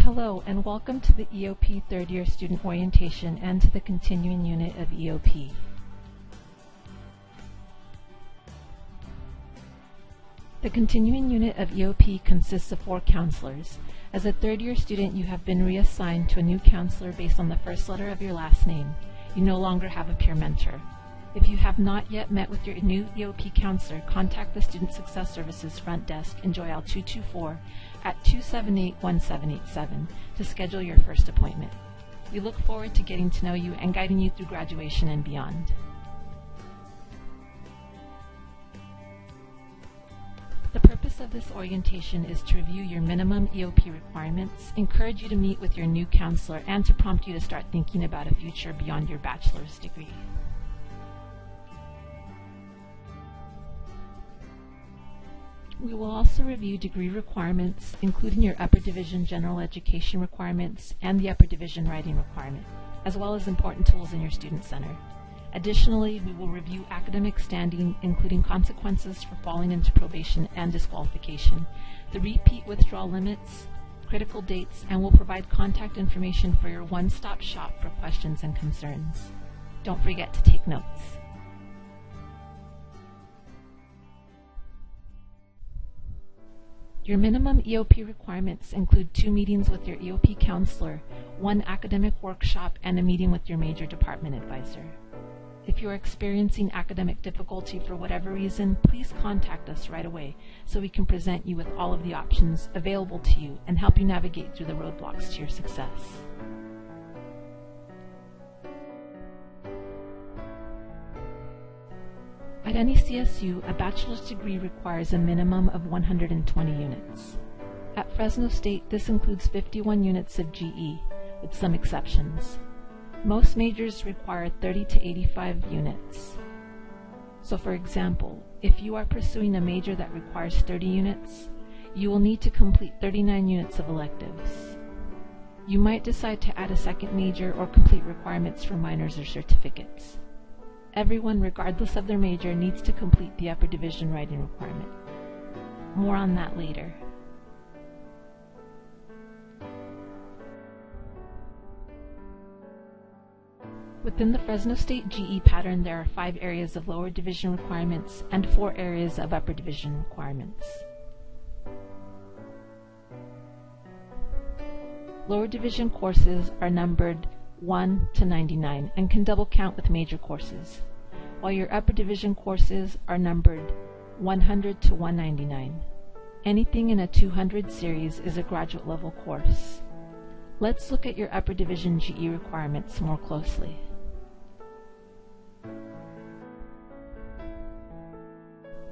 Hello and welcome to the EOP third year student orientation and to the continuing unit of EOP. The continuing unit of EOP consists of 4 counselors. As a third year student, you have been reassigned to a new counselor based on the first letter of your last name. You no longer have a peer mentor. If you have not yet met with your new EOP counselor, contact the Student Success Services front desk in Joyal 224 at 278-1787 to schedule your first appointment. We look forward to getting to know you and guiding you through graduation and beyond. The purpose of this orientation is to review your minimum EOP requirements, encourage you to meet with your new counselor, and to prompt you to start thinking about a future beyond your bachelor's degree. We will also review degree requirements, including your upper division general education requirements and the upper division writing requirement, as well as important tools in your student center. Additionally, we will review academic standing, including consequences for falling into probation and disqualification, the repeat withdrawal limits, critical dates, and will provide contact information for your one-stop shop for questions and concerns. Don't forget to take notes. Your minimum EOP requirements include 2 meetings with your EOP counselor, 1 academic workshop, and a meeting with your major department advisor. If you are experiencing academic difficulty for whatever reason, please contact us right away so we can present you with all of the options available to you and help you navigate through the roadblocks to your success. At any CSU, a bachelor's degree requires a minimum of 120 units. At Fresno State, this includes 51 units of GE, with some exceptions. Most majors require 30 to 85 units. So for example, if you are pursuing a major that requires 30 units, you will need to complete 39 units of electives. You might decide to add a second major or complete requirements for minors or certificates. Everyone, regardless of their major, needs to complete the upper division writing requirement. More on that later. Within the Fresno State GE pattern, there are 5 areas of lower division requirements and 4 areas of upper division requirements. Lower division courses are numbered 1 to 99 and can double count with major courses, while your upper division courses are numbered 100 to 199. Anything in a 200 series is a graduate level course. Let's look at your upper division GE requirements more closely.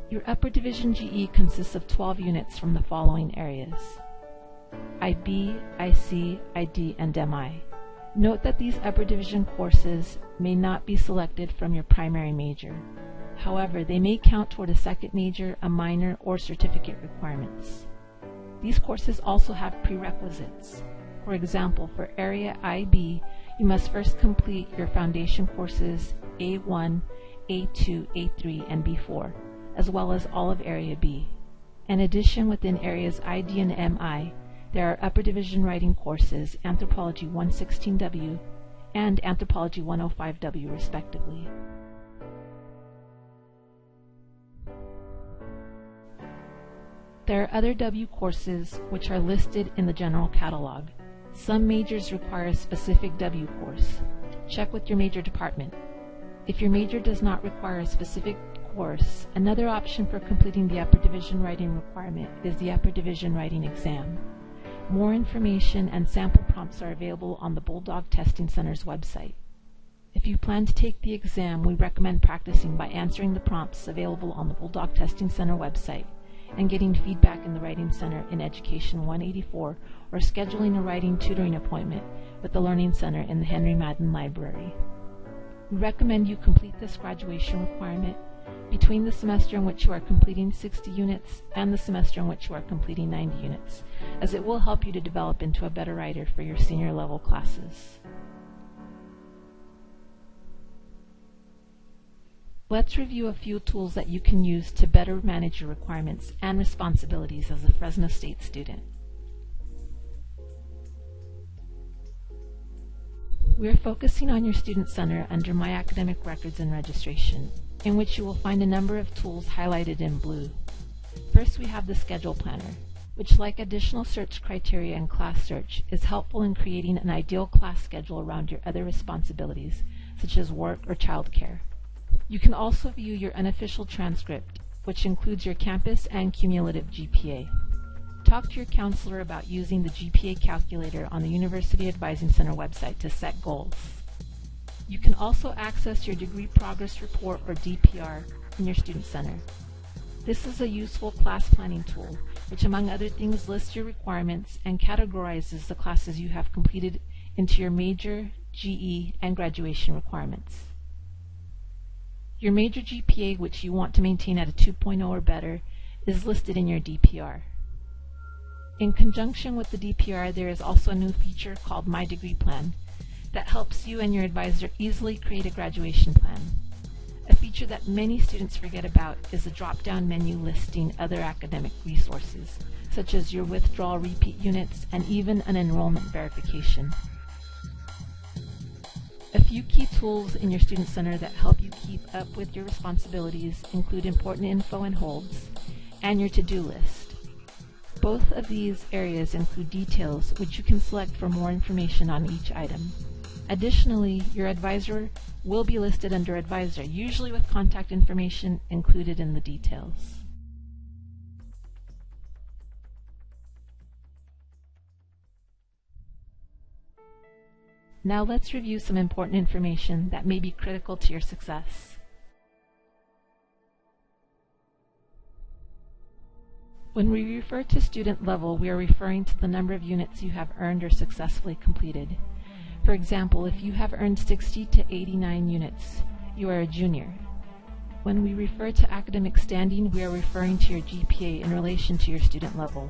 Your upper division GE consists of 12 units from the following areas: IB, IC, ID, and MI. Note that these upper division courses may not be selected from your primary major. However, they may count toward a second major, a minor, or certificate requirements. These courses also have prerequisites. For example, for area IB, you must first complete your foundation courses A1, A2, A3, and B4, as well as all of area B. In addition, within areas ID and MI, there are upper division writing courses, Anthropology 116W and Anthropology 105W respectively. There are other W courses which are listed in the general catalog. Some majors require a specific W course. Check with your major department. If your major does not require a specific course, another option for completing the upper division writing requirement is the upper division writing exam. More information and sample prompts are available on the Bulldog Testing Center's website. If you plan to take the exam, we recommend practicing by answering the prompts available on the Bulldog Testing Center website and getting feedback in the Writing Center in Education 184 or scheduling a writing tutoring appointment with the Learning Center in the Henry Madden Library. We recommend you complete this graduation requirement between the semester in which you are completing 60 units and the semester in which you are completing 90 units, as it will help you to develop into a better writer for your senior level classes. Let's review a few tools that you can use to better manage your requirements and responsibilities as a Fresno State student. We are focusing on your Student Center under My Academic Records and Registration, in which you will find a number of tools highlighted in blue. First, we have the Schedule Planner, which, like additional search criteria and class search, is helpful in creating an ideal class schedule around your other responsibilities, such as work or childcare. You can also view your unofficial transcript, which includes your campus and cumulative GPA. Talk to your counselor about using the GPA calculator on the University Advising Center website to set goals. You can also access your Degree Progress Report, or DPR, in your Student Center. This is a useful class planning tool, which among other things lists your requirements and categorizes the classes you have completed into your major, GE, and graduation requirements. Your major GPA, which you want to maintain at a 2.0 or better, is listed in your DPR. In conjunction with the DPR, there is also a new feature called My Degree Plan that helps you and your advisor easily create a graduation plan. A feature that many students forget about is the drop-down menu listing other academic resources, such as your withdrawal repeat units and even an enrollment verification. A few key tools in your Student Center that help you keep up with your responsibilities include important info and holds, and your to-do list. Both of these areas include details which you can select for more information on each item. Additionally, your advisor will be listed under Advisor, usually with contact information included in the details. Now let's review some important information that may be critical to your success. When we refer to student level, we are referring to the number of units you have earned or successfully completed. For example, if you have earned 60 to 89 units, you are a junior. When we refer to academic standing, we are referring to your GPA in relation to your student level.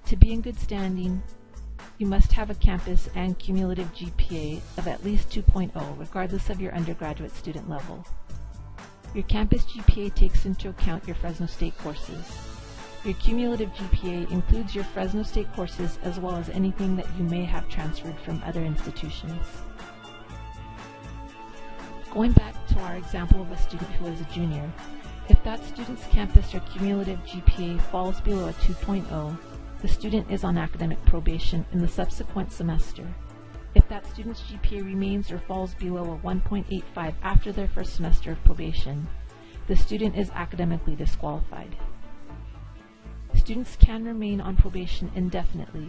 To be in good standing, you must have a campus and cumulative GPA of at least 2.0, regardless of your undergraduate student level. Your campus GPA takes into account your Fresno State courses. Your cumulative GPA includes your Fresno State courses as well as anything that you may have transferred from other institutions. Going back to our example of a student who is a junior, if that student's campus or cumulative GPA falls below a 2.0, the student is on academic probation in the subsequent semester. If that student's GPA remains or falls below a 1.85 after their first semester of probation, the student is academically disqualified. Students can remain on probation indefinitely,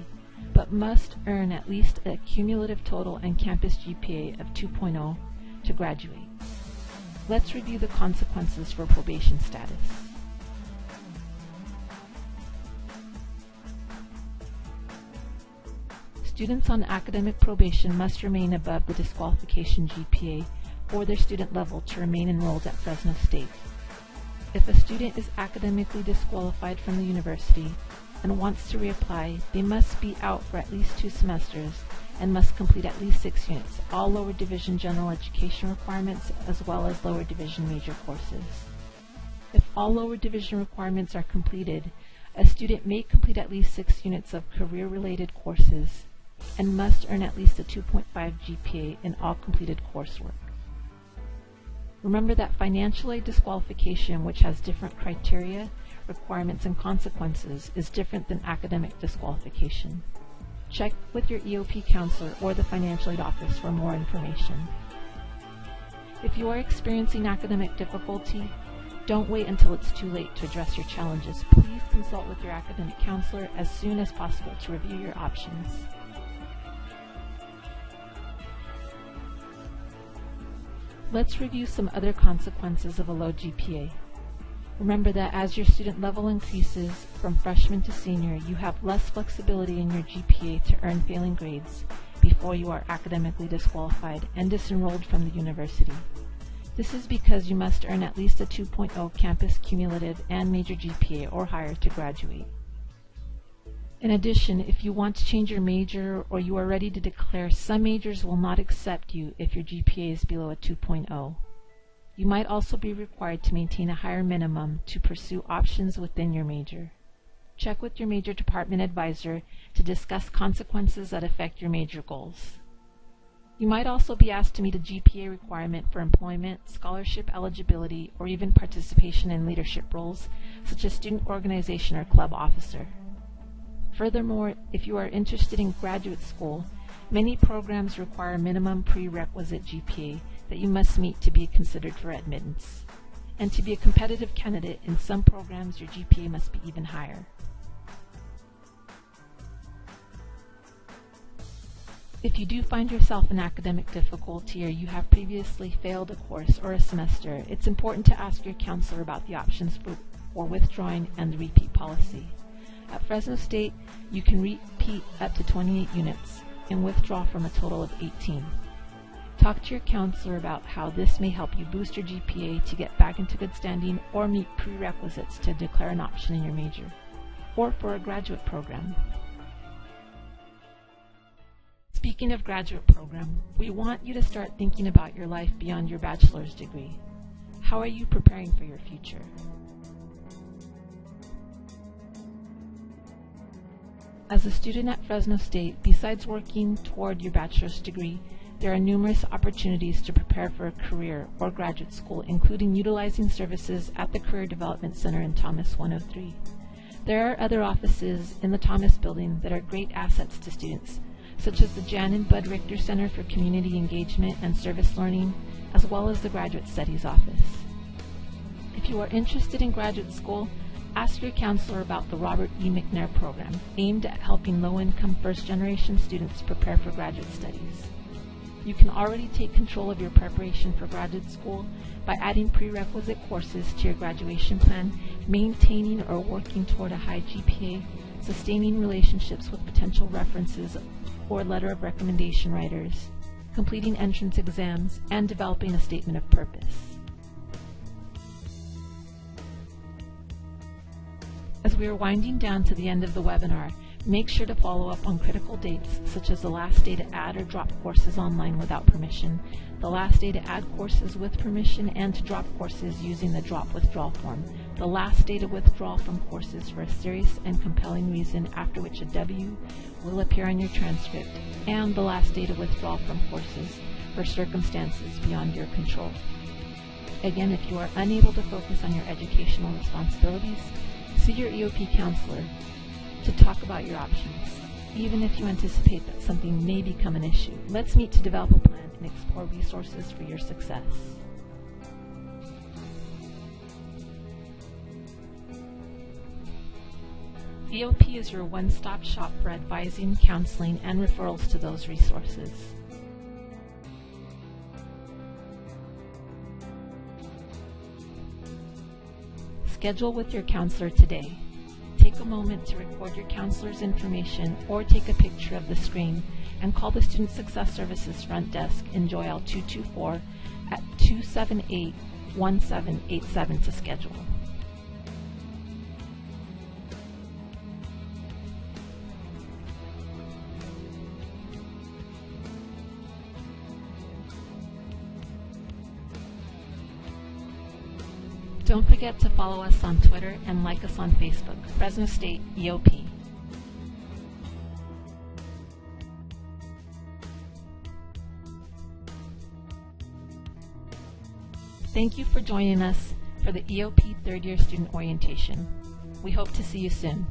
but must earn at least a cumulative total and campus GPA of 2.0 to graduate. Let's review the consequences for probation status. Students on academic probation must remain above the disqualification GPA for their student level to remain enrolled at Fresno State. If a student is academically disqualified from the university and wants to reapply, they must be out for at least 2 semesters and must complete at least 6 units, all lower division general education requirements as well as lower division major courses. If all lower division requirements are completed, a student may complete at least 6 units of career-related courses and must earn at least a 2.5 GPA in all completed coursework. Remember that financial aid disqualification, which has different criteria, requirements, and consequences, is different than academic disqualification. Check with your EOP counselor or the financial aid office for more information. If you are experiencing academic difficulty, don't wait until it's too late to address your challenges. Please consult with your academic counselor as soon as possible to review your options. Let's review some other consequences of a low GPA. Remember that as your student level increases from freshman to senior, you have less flexibility in your GPA to earn failing grades before you are academically disqualified and disenrolled from the university. This is because you must earn at least a 2.0 campus cumulative and major GPA or higher to graduate. In addition, if you want to change your major or you are ready to declare, some majors will not accept you if your GPA is below a 2.0. You might also be required to maintain a higher minimum to pursue options within your major. Check with your major department advisor to discuss consequences that affect your major goals. You might also be asked to meet a GPA requirement for employment, scholarship eligibility, or even participation in leadership roles, such as student organization or club officer. Furthermore, if you are interested in graduate school, many programs require minimum prerequisite GPA that you must meet to be considered for admittance. And to be a competitive candidate in some programs, your GPA must be even higher. If you do find yourself in academic difficulty or you have previously failed a course or a semester, it's important to ask your counselor about the options for withdrawing and the repeat policy. At Fresno State, you can repeat up to 28 units and withdraw from a total of 18. Talk to your counselor about how this may help you boost your GPA to get back into good standing or meet prerequisites to declare an option in your major, or for a graduate program. Speaking of graduate program, we want you to start thinking about your life beyond your bachelor's degree. How are you preparing for your future? As a student at Fresno State, besides working toward your bachelor's degree, there are numerous opportunities to prepare for a career or graduate school, including utilizing services at the Career Development Center in Thomas 103. There are other offices in the Thomas building that are great assets to students, such as the Jan and Bud Richter Center for Community Engagement and Service Learning, as well as the Graduate Studies Office. If you are interested in graduate school, ask your counselor about the Robert E. McNair program, aimed at helping low-income first-generation students prepare for graduate studies. You can already take control of your preparation for graduate school by adding prerequisite courses to your graduation plan, maintaining or working toward a high GPA, sustaining relationships with potential references or letter of recommendation writers, completing entrance exams, and developing a statement of purpose. As we are winding down to the end of the webinar, make sure to follow up on critical dates such as the last day to add or drop courses online without permission, the last day to add courses with permission and to drop courses using the drop withdrawal form, the last day to withdraw from courses for a serious and compelling reason after which a W will appear on your transcript, and the last day to withdraw from courses for circumstances beyond your control. Again, if you are unable to focus on your educational responsibilities, see your EOP counselor to talk about your options. Even if you anticipate that something may become an issue, let's meet to develop a plan and explore resources for your success. EOP is your one-stop shop for advising, counseling, and referrals to those resources. Schedule with your counselor today. Take a moment to record your counselor's information or take a picture of the screen and call the Student Success Services front desk in Joyal 224 at 278-1787 to schedule. Don't forget to follow us on Twitter and like us on Facebook, Fresno State EOP. Thank you for joining us for the EOP Third Year Student Orientation. We hope to see you soon.